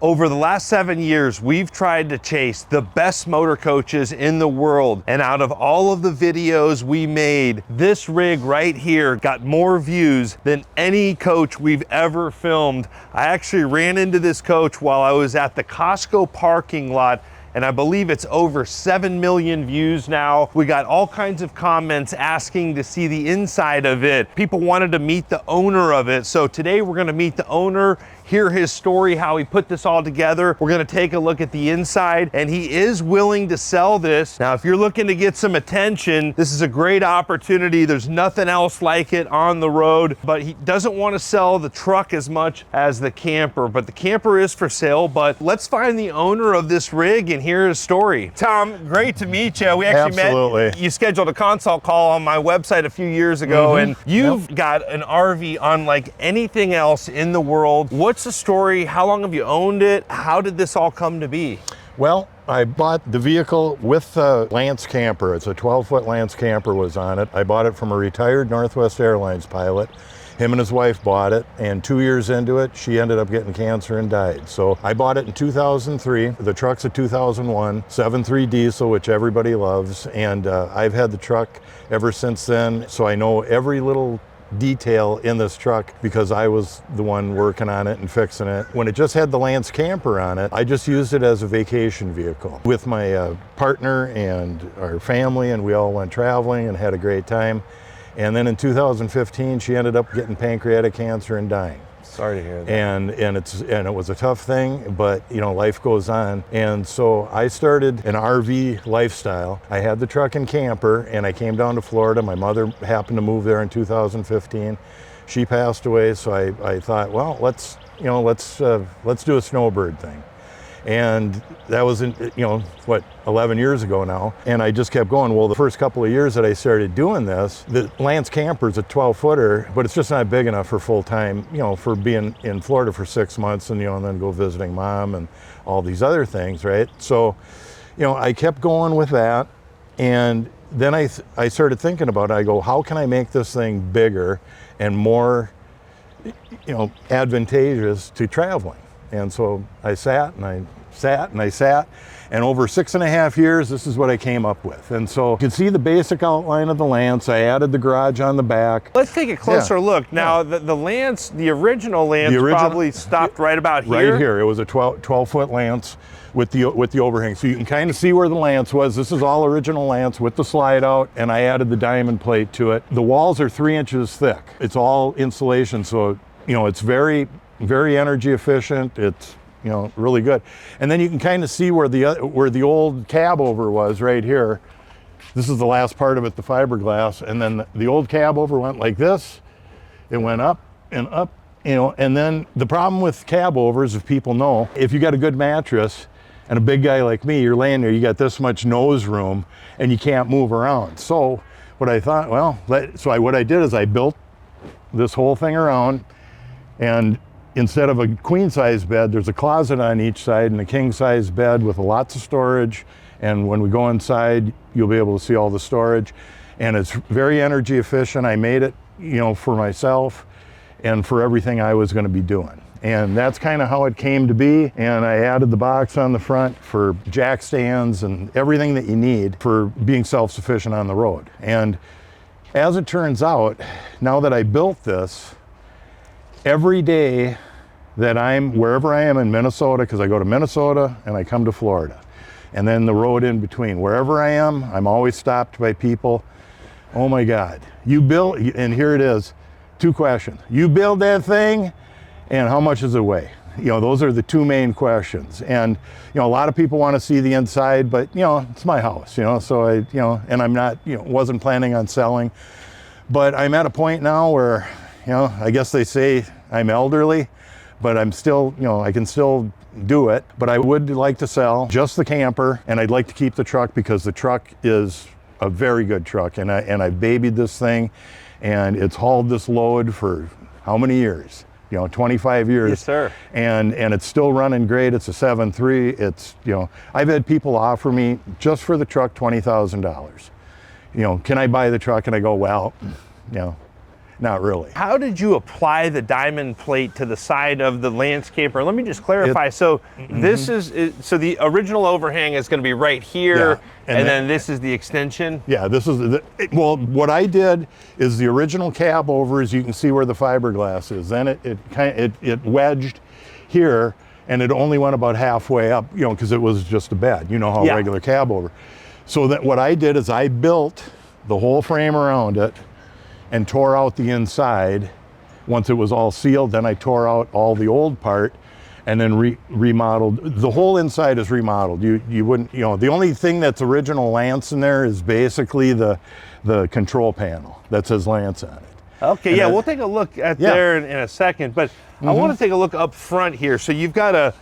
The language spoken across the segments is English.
Over the last 7 years, we've tried to chase the best motor coaches in the world. And out of all of the videos we made, this rig right here got more views than any coach we've ever filmed. I actually ran into this coach while I was at the Costco parking lot, and I believe it's over 7 million views now. We got all kinds of comments asking to see the inside of it. People wanted to meet the owner of it. So today we're gonna meet the owner, hear his story, how he put this all together. We're gonna take a look at the inside, and he is willing to sell this. Now, if you're looking to get some attention, this is a great opportunity. There's nothing else like it on the road, but he doesn't wanna sell the truck as much as the camper, but the camper is for sale. But let's find the owner of this rig and hear his story. Tom, great to meet you. We actually met. You scheduled a consult call on my website a few years ago, and you've got an RV unlike anything else in the world. What's the story? How long have you owned it? How did this all come to be? Well, I bought the vehicle with the Lance camper. It's a 12-foot Lance camper was on it. I bought it from a retired Northwest Airlines pilot. Him and his wife bought it, and 2 years into it, she ended up getting cancer and died. So I bought it in 2003. The truck's a 2001 7.3 diesel, which everybody loves, and I've had the truck ever since then. So I know every little detail in this truck because I was the one working on it and fixing it. When it just had the Lance camper on it, I just used it as a vacation vehicle with my partner and our family, and we all went traveling and had a great time. And then in 2015, she ended up getting pancreatic cancer and dying. Sorry to hear that. And it was a tough thing, but you know, life goes on. And so I started an RV lifestyle. I had the truck and camper, and I came down to Florida. My mother happened to move there in 2015. She passed away, so I thought, well, let's do a snowbird thing. And that was, 11 years ago now. And I just kept going. Well, the first couple of years that I started doing this, the Lance camper's a 12-footer, but it's just not big enough for full time, for being in Florida for 6 months and, and then go visiting mom and all these other things, right? So, I kept going with that. And then I started thinking about it. I go, how can I make this thing bigger and more, advantageous to traveling? And so I sat, and over 6.5 years, this is what I came up with. And so you can see the basic outline of the Lance. I added the garage on the back. Let's take a closer look. Now, the Lance, the original Lance probably stopped right about here. Right here. It was a 12-foot Lance with the overhang. So you can kind of see where the Lance was. This is all original Lance with the slide out, and I added the diamond plate to it. The walls are 3 inches thick. It's all insulation, so it's very, very energy efficient. It's really good. And then you can kind of see where the old cab over was right here. This is the last part of it, the fiberglass. And then the old cab over went like this. It went up and up, and then the problem with cab overs, if people know, if you got a good mattress and a big guy like me, you're laying there, you got this much nose room and you can't move around. So what I thought, what I did is I built this whole thing around, and instead of a queen size bed, there's a closet on each side and a king size bed with lots of storage. And when we go inside, you'll be able to see all the storage. And it's very energy efficient. I made it, for myself and for everything I was gonna be doing. And that's kind of how it came to be. And I added the box on the front for jack stands and everything that you need for being self-sufficient on the road. And as it turns out, now that I built this, every day that I'm wherever I am in Minnesota, because I go to Minnesota and I come to Florida, and then the road in between, wherever I am, I'm always stopped by people. Oh my God, you build, and here it is, 2 questions. You build that thing, and how much does it weigh? Those are the 2 main questions. And a lot of people want to see the inside, but it's my house, so and I'm not, wasn't planning on selling. But I'm at a point now where, I guess they say I'm elderly, but I'm still, I can still do it. But I would like to sell just the camper, and I'd like to keep the truck because the truck is a very good truck, and I've babied this thing, and it's hauled this load for how many years? 25 years. Yes, sir. And it's still running great. It's a 7.3. It's, I've had people offer me just for the truck $20,000. Can I buy the truck? And I go, well, Not really. How did you apply the diamond plate to the side of the landscaper? Let me just clarify. This is, so the original overhang is going to be right here, Yeah, and then this is the extension? Yeah, this is, well, what I did is the original cab over, as you can see where the fiberglass is. Then it wedged here, and it only went about halfway up, you know, because it was just a bed. You know how regular cab over. So that what I did is I built the whole frame around it and tore out the inside. Once it was all sealed, then I tore out all the old part and then remodeled. The whole inside is remodeled. You wouldn't, you know, the only thing that's original Lance in there is basically the control panel that says Lance on it. Okay, and we'll take a look at there in a second, but I want to take a look up front here. So you've got a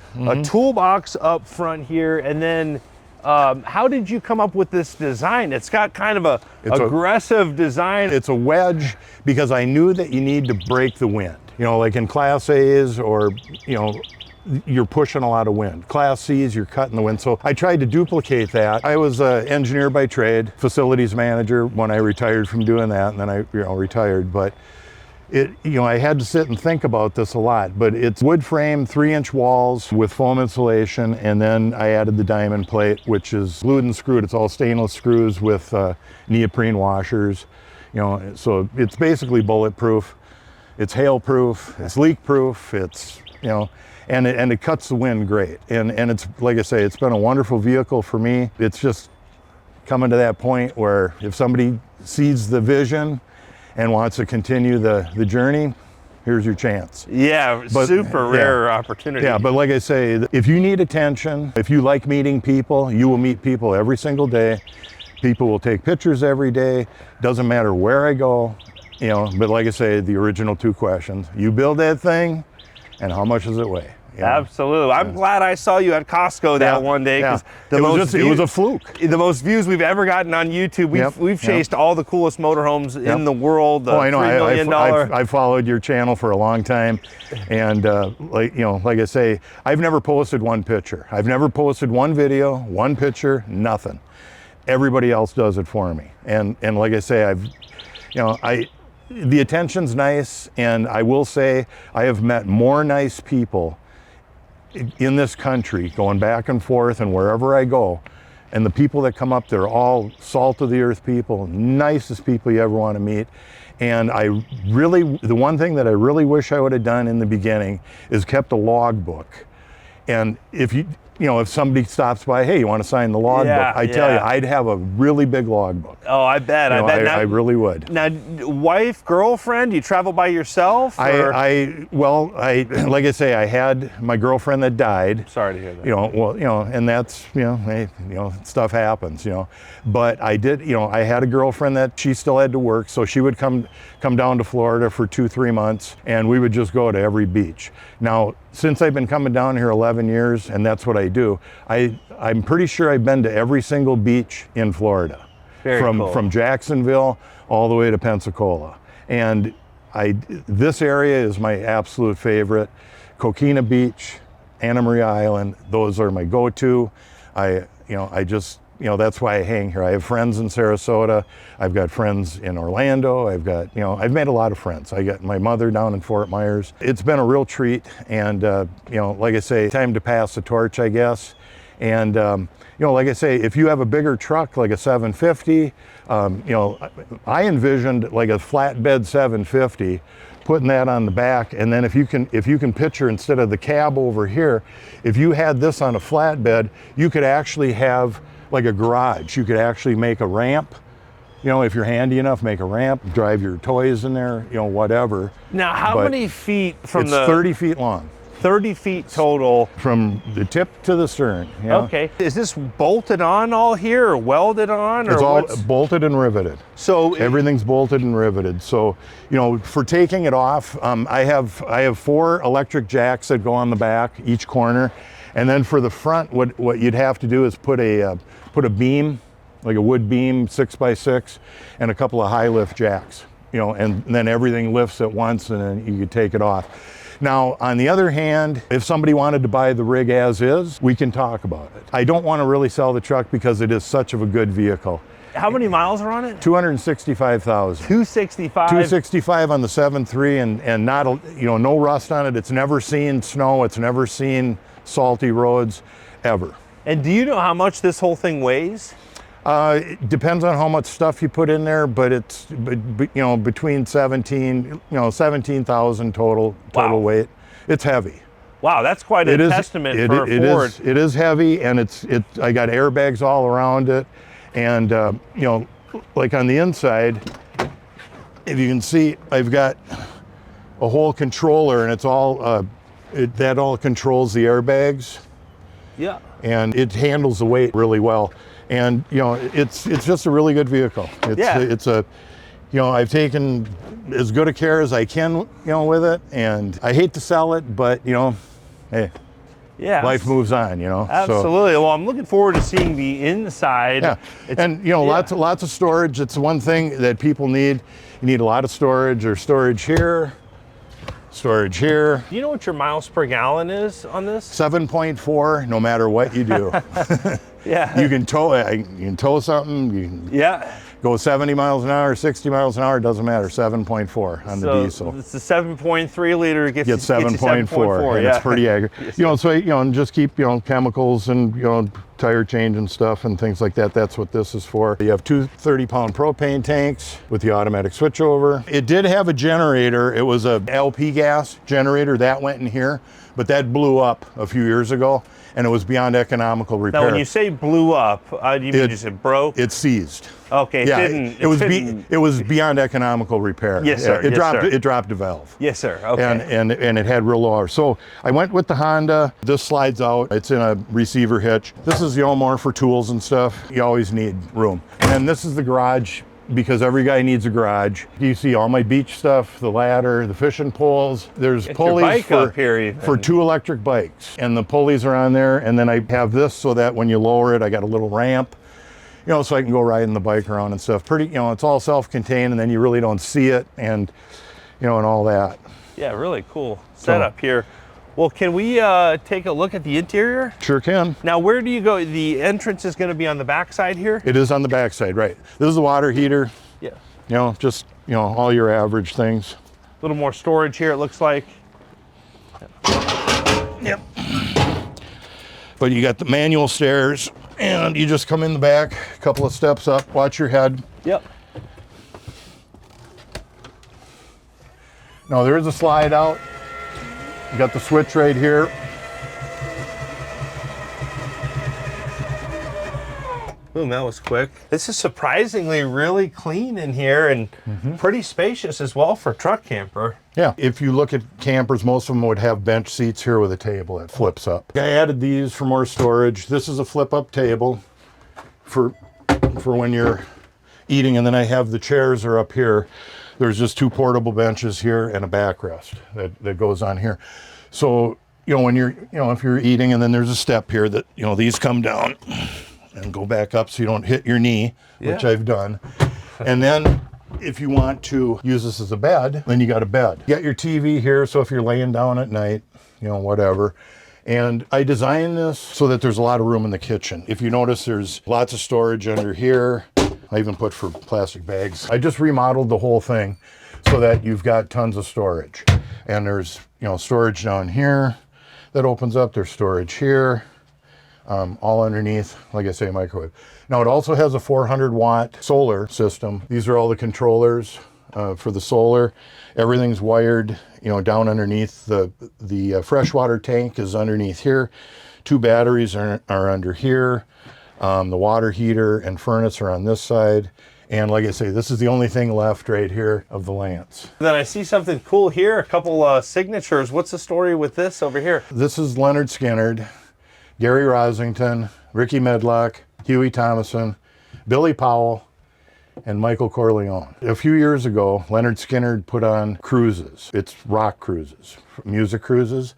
toolbox up front here, and then how did you come up with this design? It's got kind of a aggressive design. It's a wedge because I knew that you need to break the wind. You know, like in Class A's or, you know, you're pushing a lot of wind. Class C's, you're cutting the wind. So I tried to duplicate that. I was an engineer by trade, facilities manager when I retired from doing that, and then I retired. But I had to sit and think about this a lot, but it's wood frame, 3-inch walls with foam insulation, and then I added the diamond plate, which is glued and screwed. It's all stainless screws with neoprene washers, you know, so it's basically bulletproof. It's hail-proof, it's leak-proof, it's, you know, and it cuts the wind great. And it's, like I say, it's been a wonderful vehicle for me. It's just coming to that point where if somebody sees the vision and wants to continue the journey, here's your chance. Yeah, but, super rare opportunity. Yeah, but like I say, if you need attention, if you like meeting people, you will meet people every single day. People will take pictures every day. Doesn't matter where I go, you know, but like I say, the original 2 questions. You build that thing, and how much does it weigh? You know? Absolutely. I'm glad I saw you at Costco that one day, because it was a fluke. The most views we've ever gotten on YouTube. We've chased all the coolest motorhomes in the world. I know. $3 million. I followed your channel for a long time, and like I say, I've never posted one picture. I've never posted one video, one picture, nothing. Everybody else does it for me, and like I say, the attention's nice, and I will say I have met more nice people in this country, going back and forth and wherever I go, and the people that come up, they're all salt of the earth people, nicest people you ever want to meet. And the one thing that I really wish I would have done in the beginning is kept a log book. And if somebody stops by, hey, you want to sign the log book? I tell you, I'd have a really big log book. Oh, I bet. I really would. Now, wife, girlfriend, you travel by yourself? Like I say, I had my girlfriend that died. Sorry to hear that. And that's, stuff happens, But I did, I had a girlfriend that she still had to work, so she would come down to Florida for 2-3 months, and we would just go to every beach. Now, since I've been coming down here 11 years, and that's what I do, I'm pretty sure I've been to every single beach in Florida. From Jacksonville all the way to Pensacola. And this area is my absolute favorite. Coquina Beach, Anna Maria Island, those are my go-to. That's why I hang here. I have friends in Sarasota. I've got friends in Orlando. I've made a lot of friends. I got my mother down in Fort Myers. It's been a real treat, and like I say, time to pass the torch, I guess. And like I say, if you have a bigger truck like a 750, I envisioned like a flatbed 750, putting that on the back, and then if you can picture, instead of the cab over here, if you had this on a flatbed, you could actually have like a garage. You could actually make a ramp, if you're handy enough, make a ramp, drive your toys in there, whatever. Now, how many feet from it's 30 feet long. 30 feet total. From the tip to the stern. Okay. Is this bolted on all here, or welded on? It's all bolted and riveted. So everything's bolted and riveted. So, for taking it off, I have 4 electric jacks that go on the back, each corner. And then for the front, what you'd have to do is put a beam, like a wood beam, 6x6, and a couple of high lift jacks. and then everything lifts at once and then you could take it off. Now, on the other hand, if somebody wanted to buy the rig as is, we can talk about it. I don't want to really sell the truck because it is such of a good vehicle. How many miles are on it? 265,000. 265? 265 on the 7.3 and not, no rust on it. It's never seen snow. It's never seen salty roads, ever. And do you know how much this whole thing weighs? It depends on how much stuff you put in there, but it's between 17,000 total Wow. weight. It's heavy. Wow, that's quite a testament for a Ford. It is heavy, and I got airbags all around it, and like on the inside, if you can see, I've got a whole controller, and it's all that all controls the airbags. Yeah. And it handles the weight really well. And it's just a really good vehicle. I've taken as good a care as I can, with it. And I hate to sell it, but hey, yeah, life moves on, Absolutely. Well, I'm looking forward to seeing the inside. Yeah, and lots of storage. It's one thing that people need. You need a lot of storage. There's storage here. Storage here. Do you know what your miles per gallon is on this? 7.4, no matter what you do. Yeah. You can tow something. You can go 70 miles an hour, 60 miles an hour, doesn't matter. 7.4 on the diesel. It's a 7.3 liter gets 7.4, and it's pretty accurate. And just keep chemicals and tire change and stuff and things like that. That's what this is for. You have two 30-pound propane tanks with the automatic switchover. It did have a generator. It was a LP gas generator that went in here, but that blew up a few years ago, and it was beyond economical repair. Now, when you say blew up, do you mean just it broke? It seized. Okay, it was beyond economical repair. Yes, sir. It dropped a valve. Yes, sir. Okay. And it had real low hours. So I went with the Honda. This slides out. It's in a receiver hitch. This is more for tools and stuff. You always need room. And then this is the garage, because every guy needs a garage. You see all my beach stuff, the ladder, the fishing poles. There's pulleys for two electric bikes, and the pulleys are on there. And then I have this so that when you lower it, I got a little ramp, so I can go riding the bike around and stuff. Pretty, it's all self-contained, and then you really don't see it, and and all that. Yeah, really cool setup here. Well, can we take a look at the interior? Sure can. Now, where do you go? The entrance is going to be on the back side here? It is on the back side, right. This is the water heater. Yeah. Just, all your average things. A little more storage here, it looks like. Yep. But you got the manual stairs, and you just come in the back, a couple of steps up, watch your head. Yep. Now, there is a slide out. You got the switch right here. Boom, that was quick. This is surprisingly really clean in here and pretty spacious as well for a truck camper. Yeah, if you look at campers, most of them would have bench seats here with a table that flips up. I added these for more storage. This is a flip-up table for when you're eating, and then I have the chairs are up here. There's just two portable benches here and a backrest that goes on here. So, when you're, if you're eating, and then there's a step here that, these come down and go back up so you don't hit your knee, which I've done. And then if you want to use this as a bed, then you got a bed. You got your TV here, so if you're laying down at night, whatever. And I designed this so that there's a lot of room in the kitchen. If you notice, there's lots of storage under here. I even put for plastic bags. I just remodeled the whole thing so that you've got tons of storage. And there's, storage down here that opens up. There's storage here, all underneath, like I say, microwave. Now it also has a 400-watt solar system. These are all the controllers for the solar. Everything's wired, down underneath. The freshwater tank is underneath here. Two batteries are under here. The water heater and furnace are on this side. And like I say, this is the only thing left right here of the Lance. Then I see something cool here, a couple signatures. What's the story with this over here? This is Leonard Skinner, Gary Rosington, Ricky Medlock, Huey Thomason, Billy Powell, and Michael Corleone. A few years ago, Leonard Skinner put on cruises. It's rock cruises, music cruises.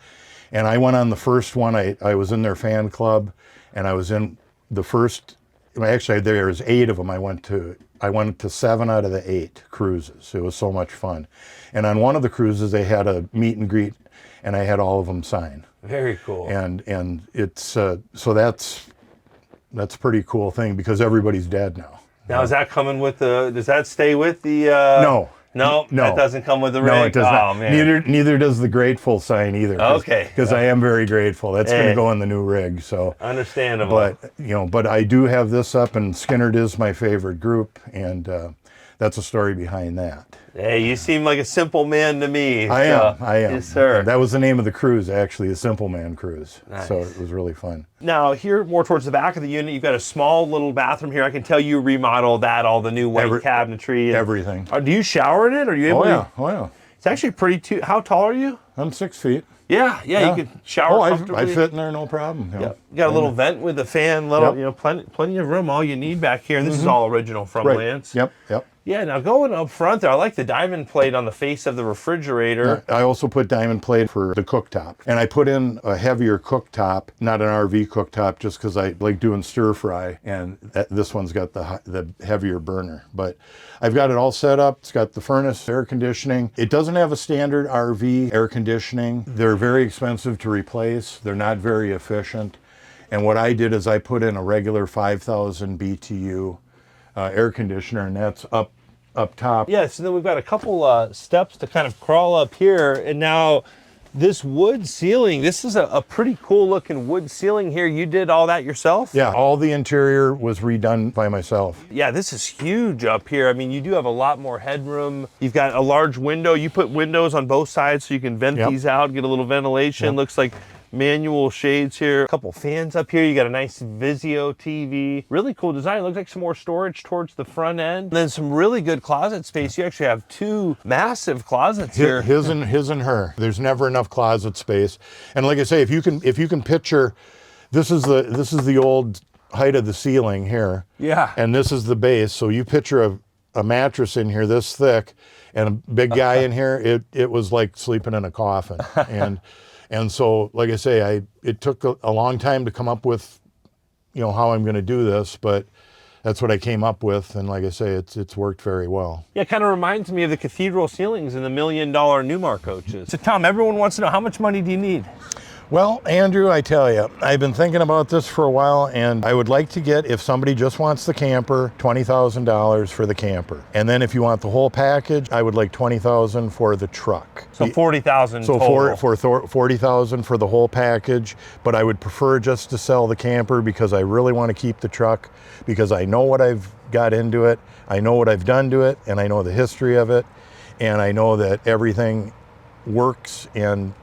And I went on the first one. I was in their fan club, and I was in the first actually there was 8 of them. I went to 7 out of the 8 cruises. It was so much fun. And on one of the cruises, they had a meet and greet, and I had all of them sign. Very cool. And it's so that's a pretty cool thing because everybody's dead now. Now, is that coming with the? Does that stay with the? No. No, that doesn't come with the rig. No, it does not. Man. Neither does the grateful sign either. Okay. Because I am very grateful. That's going to go in the new rig. So understandable. But I do have this up, and Skinnerd is my favorite group, and that's a story behind that. Hey, you seem like a simple man to me. I am. Yes, sir. That was the name of the cruise, actually, the Simple Man Cruise. Nice. So it was really fun. Now, here more towards the back of the unit, you've got a small little bathroom here. I can tell you remodeled that, all the new white cabinetry. Everything. Do you shower in it? Are you able to? Oh, yeah. It's actually pretty, how tall are you? I'm 6 feet. Yeah, you can shower comfortably. I fit in there, no problem. Yeah. You got a little vent with a fan, plenty of room, all you need back here. And this is all original from Lance. Yep. Yeah, now going up front there, I like the diamond plate on the face of the refrigerator. I also put diamond plate for the cooktop. And I put in a heavier cooktop, not an RV cooktop, just because I like doing stir fry. And this one's got the heavier burner. But I've got it all set up. It's got the furnace, air conditioning. It doesn't have a standard RV air conditioning. They're very expensive to replace. They're not very efficient. And what I did is I put in a regular 5,000 BTU air conditioner, and that's up top. Yeah, so then we've got a couple steps to kind of crawl up here, and now this wood ceiling, this is a pretty cool looking wood ceiling here. You did all that yourself? Yeah, all the interior was redone by myself. Yeah, this is huge up here. I mean, you do have a lot more headroom. You've got a large window. You put windows on both sides so you can vent these out, get a little ventilation. Looks like manual shades here, a couple fans up here. You got a nice Vizio TV. Really cool design. It looks like some more storage towards the front end. And then some really good closet space. You actually have 2 massive closets here. His and her. There's never enough closet space. And like I say, if you can picture, this is the old height of the ceiling here. Yeah. And this is the base. So you picture a mattress in here this thick and a big guy in here. It was like sleeping in a coffin. And so, like I say, it took a long time to come up with, how I'm going to do this, but that's what I came up with. And like I say, it's worked very well. Yeah, it kind of reminds me of the cathedral ceilings in the $1 million Newmar coaches. So Tom, everyone wants to know, how much money do you need? Well, Andrew, I tell you, I've been thinking about this for a while, and I would like to get, if somebody just wants the camper, $20,000 for the camper. And then if you want the whole package, I would like $20,000 for the truck. So $40,000 so total. for $40,000 for the whole package, but I would prefer just to sell the camper because I really want to keep the truck because I know what I've got into it, I know what I've done to it, and I know the history of it, and I know that everything works and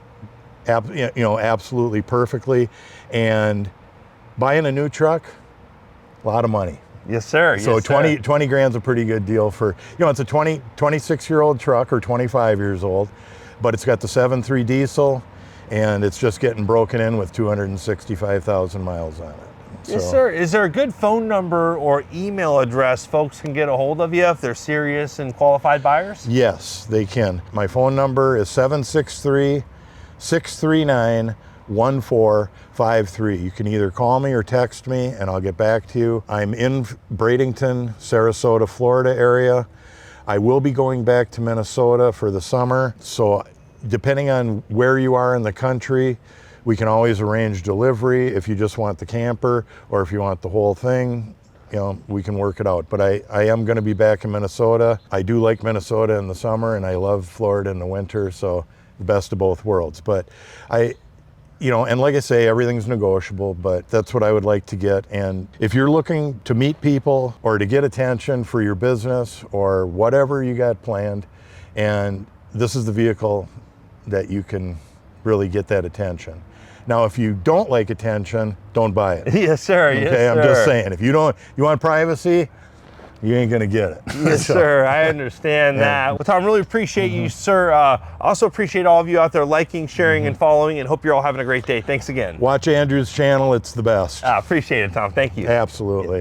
absolutely perfectly. And buying a new truck, a lot of money. Yes, sir. So 20 grand's a pretty good deal for, it's a 26-year-old truck or 25 years old, but it's got the 7.3 diesel and it's just getting broken in with 265,000 miles on it. Yes, sir. Is there a good phone number or email address folks can get a hold of you if they're serious and qualified buyers? Yes, they can. My phone number is 763-639-1453. You can either call me or text me and I'll get back to you. I'm in Bradenton, Sarasota, Florida area. I will be going back to Minnesota for the summer. So depending on where you are in the country, we can always arrange delivery if you just want the camper or if you want the whole thing. We can work it out. But I am going to be back in Minnesota. I do like Minnesota in the summer and I love Florida in the winter. So the best of both worlds. But and like I say, everything's negotiable, but that's what I would like to get. And if you're looking to meet people or to get attention for your business or whatever you got planned, and this is the vehicle that you can really get that attention. Now, if you don't like attention, don't buy it. Yes, sir. Okay, yes, I'm sir. just saying, if you want privacy, you ain't gonna get it. Yes, sir. I understand that. Well, Tom, really appreciate you, sir. Also appreciate all of you out there liking, sharing, and following, and hope you're all having a great day. Thanks again. Watch Andrew's channel. It's the best. Appreciate it, Tom. Thank you. Absolutely.